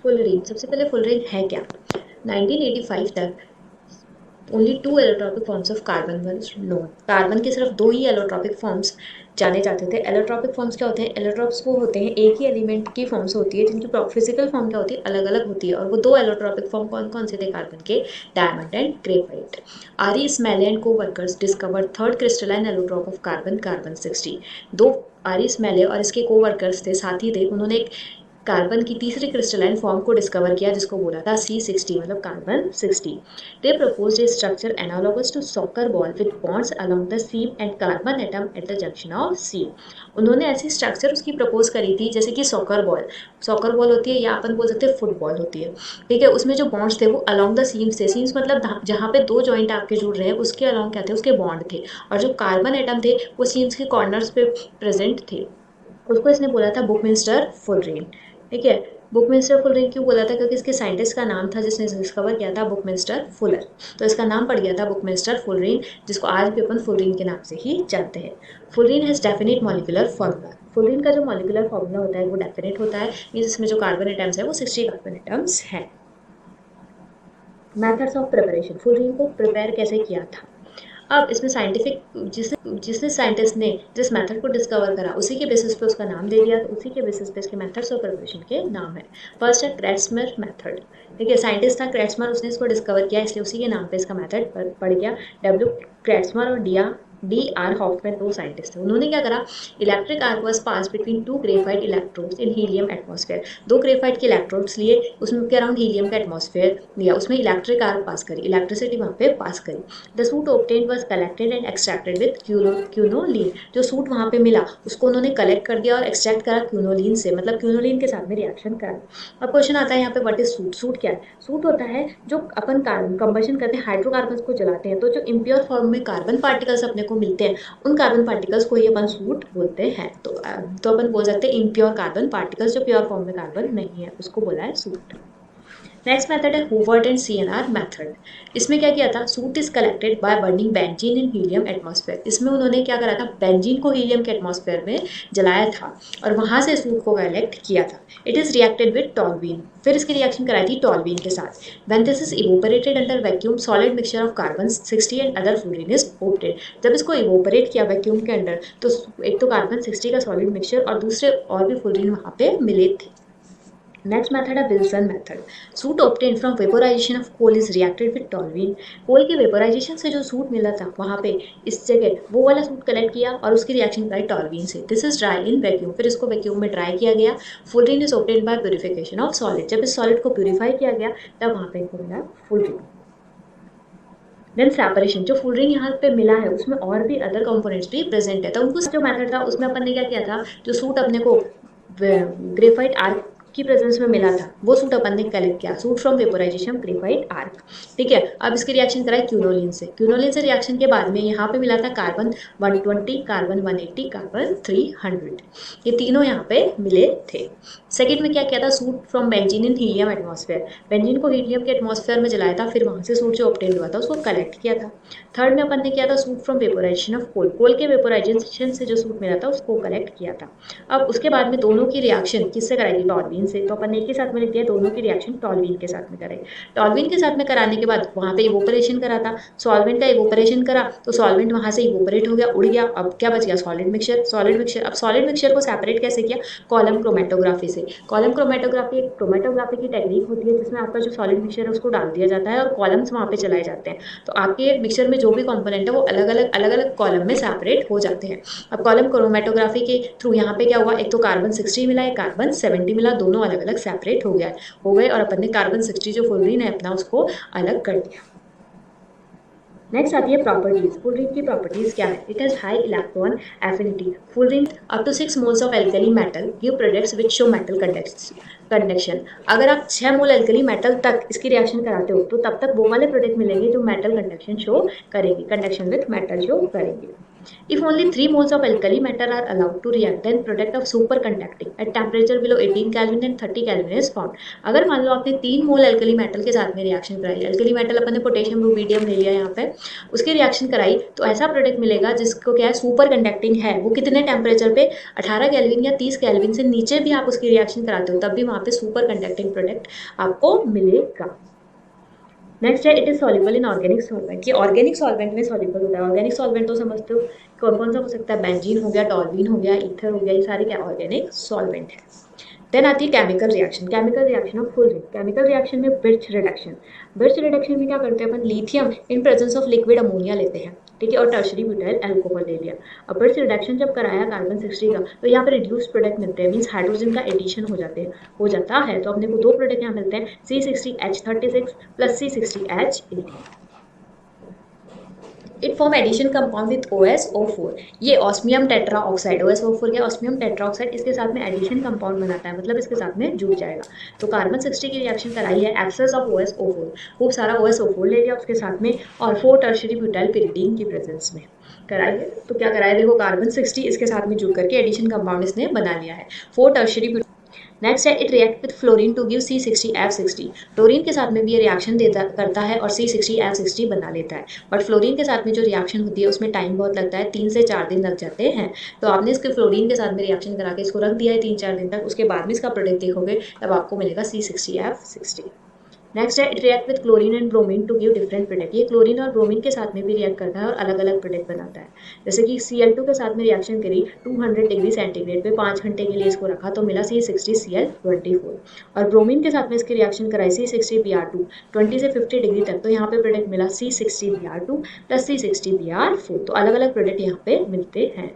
Fullerene, सबसे पहले fullerene है क्या? 1985 तक only 2 allotropic forms of carbon were known. Carbon के सिर्फ 2 ही एलोट्रॉपिक फॉर्म्स जाने जाते थे। एलोट्रॉपिक फॉर्म्स क्या होते हैं? एलोट्रॉप्स वो होते हैं, एक ही एलिमेंट की फॉर्म्स होती है जिनकी फिजिकल फॉर्म क्या होती है, अलग अलग होती है। और वो 2 एलोट्रॉपिक फॉर्म कौन कौन से थे कार्बन के? Diamond and graphite. आरी स्मेले एंड को workers discover third crystalline allotrope of carbon, carbon 60। दो आरी स्मेले और इसके को वर्कर्स थे, साथी थे, उन्होंने एक कार्बन की तीसरी क्रिस्टलाइन फॉर्म को डिस्कवर किया जिसको बोला था C60, मतलब carbon 60। They proposed a structure analogous to soccer ball with bonds along the seam and carbon atom at the junction of C. उन्होंने ऐसी स्ट्रक्चर उसकी प्रपोज करी थी जैसे कि सॉकर बॉल होती है, या अपन बोल सकते हैं फुटबॉल होती है, ठीक है। उसमें जो बॉन्ड्स थे वो अलोंग द सीम्स थे। सीम्स मतलब जहाँ पे 2 जॉइंट आपके जुड़ रहे हैं उसके अलोंग क्या थे? उसके बॉन्ड थे। और जो कार्बन एटम थे वो सीम्स के कॉर्नर्स पे प्रेजेंट थे। उसको इसने बोला था बुकमिंस्टर फुलरीन, ठीक है। बुकमिंस्टर फुलरीन क्यों बोला था? क्योंकि इसके साइंटिस्ट का नाम था जिसने डिस्कवर किया था बुकमिंस्टर फुलर, तो इसका नाम पड़ गया था बुकमिंस्टर फुलरीन, जिसको आज भी अपन फुलरीन के नाम से ही जानते हैं। Fullerene has definite molecular formula. Fullerene का जो मॉलिक्यूलर फॉर्मूला होता है वो डेफिनेट होता है, इसमें जो कार्बन एटम्स है वो 60 कार्बन एटम्स हैं। मेथड्स ऑफ प्रिपरेशन, फुलरीन को प्रिपेयर कैसे किया था? अब इसमें साइंटिफिक जिसने साइंटिस्ट ने जिस मेथड को डिस्कवर करा उसी के बेसिस पे उसका नाम दे दिया, तो उसी के बेसिस पे इसके मेथड्स ऑफ प्रिपरेशन के नाम है। फर्स्ट है क्रेट्समर मेथड, ठीक है। साइंटिस्ट था क्रेट्समर, उसने इसको डिस्कवर किया इसलिए उसी के नाम पे इसका मेथड पड़ गया। डब्ल्यू क्रेट्समर और D.R. हॉफमैन 2 साइंटिस्ट थे। उन्होंने क्या करा? Electric arc was pass between 2 graphite electrodes in helium atmosphere. 2 graphite के इलेक्ट्रोड्स लिए, उसमें के अराउंड हीलियम का एटमॉस्फेयर लिया, उसमें इलेक्ट्रिक आर्क पास करी, इलेक्ट्रिसिटी वहाँ पे पास करी। The soot obtained was collected and extracted with quinoline. जो सूट वहाँ पे मिला उसको उन्होंने कलेक्ट कर दिया और एक्सट्रैक्ट करा क्यूनोलीन से, मतलब क्यूनोलीन के साथ में रिएक्शन करा। अब क्वेश्चन आता है यहाँ पे, व्हाट इज सूट? सूट क्या है? सूट होता है जो अपन कंबशन करते हैं, हाइड्रोकार्बन को जलाते हैं, तो जो इम्प्योर फॉर्म में कार्बन पार्टिकल्स अपने को मिलते हैं उन कार्बन पार्टिकल्स को ही अपन सूट बोलते हैं। तो अपन बोल सकते हैं इम्प्योर कार्बन पार्टिकल्स, जो प्योर फॉर्म में कार्बन नहीं है उसको बोला है सूट। नेक्स्ट मेथड है हूवर्ट एंड CNR मेथड। इसमें क्या किया था? Suit is collected by burning benzene in helium atmosphere. इसमें उन्होंने क्या करा था? बेंजीन को हीलियम के एटमॉस्फेयर में जलाया था और वहां से सूट को कलेक्ट किया था। इट इज रिएक्टेड विद टॉल्वीन, फिर इसकी रिएक्शन कराई थी टॉल्वीन के साथ। When this is evaporated under vacuum, solid mixture of carbon 60 and other fluorine is obtained. जब इसको इवोपरेट किया वैक्यूम के अंदर तो एक तो कार्बन 60 का सॉलिड मिक्सचर और दूसरे और भी फ्लोरीन वहां पे मिले थे। नेक्स्ट मेथड है Wilson method. Soot obtained from vaporization of coal is reacted with toluene. Coal के वेपोराइजेशन से जो सूट मिला था वहां पे इस जगह वो वाला सूट कलेक्ट किया और उसकी रिएक्शन कराई टॉल्वीन से। This is dry in vacuum, फिर इसको वैक्यूम में ड्राई किया गया। Fullerene is obtained by purification of solid. जब इस सॉलिड को प्यूरिफाई किया गया तब वहां पे इनको मिला फुलरीन। देन सेपरेशन, जो फुलरीन यहाँ पे मिला है उसमें और भी अदर कंपोनेंट्स भी प्रेजेंट है, तो उनको जो मेथड था उसमें अपन ने क्या किया था? जो सूट अपने को ग्रेफाइट आर्क की प्रेजेंस में मिला था वो सूट अपन ने कलेक्ट किया, suit from vaporisation graphite arc, ठीक है। अब इसकी रिएक्शन कराई क्यूनोलिन से। क्यूनोलिन से रिएक्शन के बाद में यहाँ पे मिला था कार्बन 120, कार्बन 180, कार्बन 300, ये तीनों यहाँ पे मिले थे। सेकेंड में क्या किया था? Soot from benzene in helium atmosphere. Benzene को हीलियम के एटमॉस्फेयर में जलाया था, फिर वहां से सूट जो ऑब्टेन हुआ था उसको कलेक्ट किया था। थर्ड में अपन ने किया था soot from vaporization of coal. Coal के वेपोराइजेशन से जो सूट मिला था उसको कलेक्ट किया था। अब उसके बाद में दोनों की रिएक्शन किससे कराई थी? टॉल्वीन से। तो अपन ने एक के साथ में लिख दिया दोनों की रिएक्शन टॉल्वीन के साथ में कराई। टॉल्वीन के साथ में कराने के बाद वहां पे इवोपरेशन करा था, सॉल्वेंट का इवोपरेशन करा तो सॉल्वेंट वहां से इवोपरेट हो गया, उड़ गया। अब क्या बच गया? Solid mixture. सॉलिड मिक्सचर, अब सॉलिड मिक्सचर को सेपरेट कैसे किया? कॉलम क्रोमेटोग्राफी से। कॉलम क्रोमेटोग्राफी एक क्रोमेटोग्राफी की टेक्निक होती है जिसमें आपका जो सॉलिड मिक्सचर है उसको डाल दिया जाता है और कॉलम्स वहां पे चलाए जाते हैं, तो आपके मिक्सचर में जो भी कंपोनेंट है वो अलग अलग कॉलम में सेपरेट हो जाते हैं। अब कॉलम क्रोमेटोग्राफी के थ्रू यहाँ पे क्या हुआ? एक तो कार्बन 60 मिला, एक कार्बन 70 मिला, दोनों अलग अलग सेपरेट हो गए और अपन ने कार्बन 60 जो फुलरीन है अपना उसको अलग कर दिया। नेक्स्ट आती है प्रॉपर्टीज। फुलरीन की प्रॉपर्टीज क्या है? It has high electron affinity. Fullerene up to 6 moles of alkali metal give products which show metal conduction. अगर आप 6 मोल एल्कली मेटल तक इसकी रिएक्शन कराते हो तो तब तक वो वाले प्रोडक्ट मिलेंगे जो मेटल कंडक्शन शो करेंगे, कंडक्शन विथ मेटल शो करेंगे। If only 3 moles of alkali matter are allowed to react, then product of superconducting at temperature below 18 Kelvin and 30 Kelvin is formed. अगर मान लो आपने 3 मोल अल्कली मेटल के साथ में reaction कराई, alkali metal अपन ने potassium rubidium ले लिया यहाँ पे, उसकी रिएक्शन कराई तो ऐसा प्रोडक्ट मिलेगा जिसको क्या है, सुपर कंडक्टिंग है। वो कितने टेम्परेचर पे, 18 केल्विन या 30 केल्विन से नीचे भी आप उसकी रिएक्शन कराते हो तब भी वहाँ पे सुपर कंडक्टिंग प्रोडक्ट आपको मिलेगा। नेक्स्ट है it is soluble in organic solvent. ये ऑर्गेनिक सॉल्वेंट में सॉल्युबल होता है। ऑर्गेनिक सॉल्वेंट तो समझते हो कौन कौन सा हो सकता है, बेंजीन हो गया, टॉल्यूइन हो गया, ईथर हो गया, ये सारे क्या ऑर्गेनिक सॉल्वेंट है। देन आती है chemical reaction, chemical reaction of fullerene. Chemical reaction में बिर्च रिडक्शन, बिर्च रिडक्शन में क्या करते हैं अपन, lithium in presence of liquid ammonia लेते हैं, ठीक है, और टर्शरी ब्यूटाइल अल्कोहल ले लिया। अब बिर्च रिडक्शन जब कराया कार्बन 60 का तो यहाँ पे रिड्यूस प्रोडक्ट मिलते हैं, मीन्स हाइड्रोजन का एडिशन हो जाता है। तो अपने को दो प्रोडक्ट यहाँ मिलते हैं, C60H36 plus C60H18। It form addition compound with OSO4। ये ऑस्मियम टेट्रा ऑक्साइड, OSO4 क्या, ऑस्मियम टेट्रा ऑक्साइड, इसके साथ में एडिशन कंपाउंड बनाता है, मतलब इसके साथ में जुड़ जाएगा। तो कार्बन 60 की रिएक्शन कराई है, एक्सेस ऑफ OSO4, खूब सारा OSO4 ले लिया उसके साथ में, और 4 टर्शरी ब्यूटाइल पिरिडीन की प्रेजेंस में कराई है। तो क्या कराया, देखो कार्बन 60 इसके साथ में जुड़ करके एडिशन कंपाउंड इसने बना लिया है, 4 टर्शरी। नेक्स्ट है it react with fluorine to give C60F60। Fluorine के साथ में भी ये रिएक्शन करता है और C60F60 बना लेता है। बट फ्लोरीन के साथ में जो रिएक्शन होती है उसमें टाइम बहुत लगता है, 3 से 4 दिन लग जाते हैं। तो आपने इसके फ्लोरीन के साथ में रिएक्शन करा के इसको रख दिया है 3-4 दिन तक, उसके बाद में इसका प्रोडक्ट देखोगे तब आपको मिलेगा C60F60। नेक्स्ट है it react with chlorine and bromine to give different product. ये क्लोरीन और ब्रोमीन के साथ में भी रिएक्ट करता है और अलग अलग प्रोडक्ट बनाता है। जैसे कि Cl2 के साथ में रिएक्शन करी 200 डिग्री सेंटीग्रेड पे 5 घंटे के लिए इसको रखा तो मिला C60Cl24। और ब्रोमीन के साथ में इसकी रिएक्शन कराई C60Br2 20 से 50 डिग्री तक, तो यहाँ पे प्रोडक्ट मिला C60Br2 प्लस C60Br4। तो अलग अलग प्रोडक्ट यहाँ पे मिलते हैं।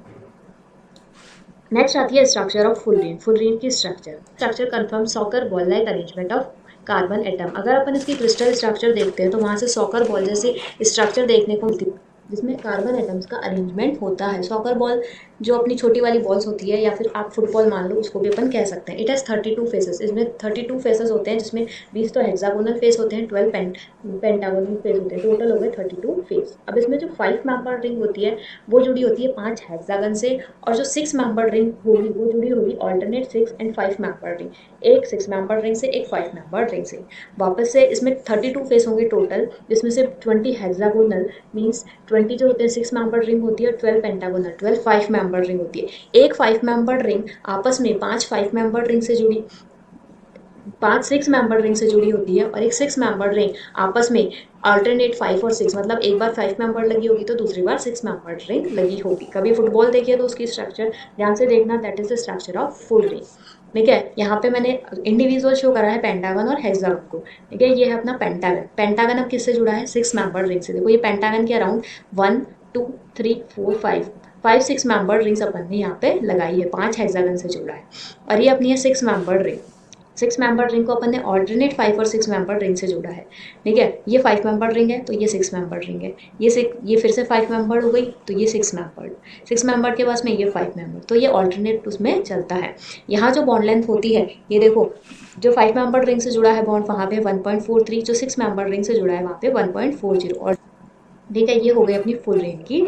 नेक्स्ट आती है structure of fullerene. Fullerene की structure confirm soccer ball like arrangement of carbon atom. अगर अपन इसकी क्रिस्टल स्ट्रक्चर देखते हैं तो वहाँ से सॉकर बॉल जैसे स्ट्रक्चर देखने को मिलती है जिसमें कार्बन एटम्स का अरेंजमेंट होता है। सॉकर बॉल जो अपनी छोटी वाली बॉल्स होती है, या फिर आप फुटबॉल मान लो, उसको भी अपन कह सकते हैं। It has 32 faces. इसमें 32 फेसेस होते हैं, जिसमें 20 तो हेक्सागोनल फेस होते हैं, 12 पेंटागोनल फेस होते हैं, टोटल हो गए 32 फेस। अब इसमें जो 5 मेंबर रिंग होती है वो जुड़ी होती है 5 हेक्सागन से, और जो 6 मेंबर रिंग होगी वो जुड़ी होगी ऑल्टरनेट 6 एंड 5 मेंबर रिंग, एक 6 मेंबर रिंग से एक 5 मेंबर रिंग से। वापस से इसमें 32 फेस होंगे टोटल, जिसमें से 20 हेक्सागोनल मीन्स 20 जो होते हैं 6 मेंबर रिंग होती है, 12 पेंटागोनल 12 5 मेंबर रिंग होती है। एक 5 मेंबर रिंग आपस में 5 5 मेंबर रिंग से जुड़ी, 5 6 मेंबर रिंग से जुड़ी होती है, और एक 6 मेंबर रिंग आपस में अल्टरनेट 5 और 6, मतलब एक बार 5 मेंबर लगी होगी तो दूसरी बार 6 मेंबर रिंग लगी होगी। कभी फुटबॉल देखिए तो उसकी स्ट्रक्चर ध्यान से देखना, that is the structure of full ring. ठीक है, यहाँ पे मैंने इंडिविजुअल शो करा है पेंटागन और हेक्सागन को। ठीक है, ये है अपना पेंटागन। पेंटागन अब किससे जुड़ा है, 6 मेंबर रिंग से। देखो ये पेंटागन के अराउंड 1 2 3 4 5 6 मेंबर रिंग्स अपन ने यहाँ पे लगाई है, 5 हेक्सागन से जुड़ा है। और ये अपनी है 6 मेंबर रिंग। 6 मेंबर रिंग को अपन ने ऑल्टरनेट 5 और 6 मेंबर रिंग से जोड़ा है। ठीक है, ये 5 मेंबर रिंग है तो ये 6 मेंबर रिंग है, ये फिर से 5 मेंबर हो गई तो ये 6 मेंबर के पास में ये 5 मेंबर, तो ये ऑल्टरनेट उसमें चलता है। यहाँ जो बॉन्ड लेंथ होती है, ये देखो जो 5 मेंबर रिंग से जुड़ा है बॉन्ड वहाँ पे 1.43, जो 6 मेंबर रिंग से जुड़ा है वहाँ पे 1.40। और ठीक है, ये हो गई अपनी फुल रिंग की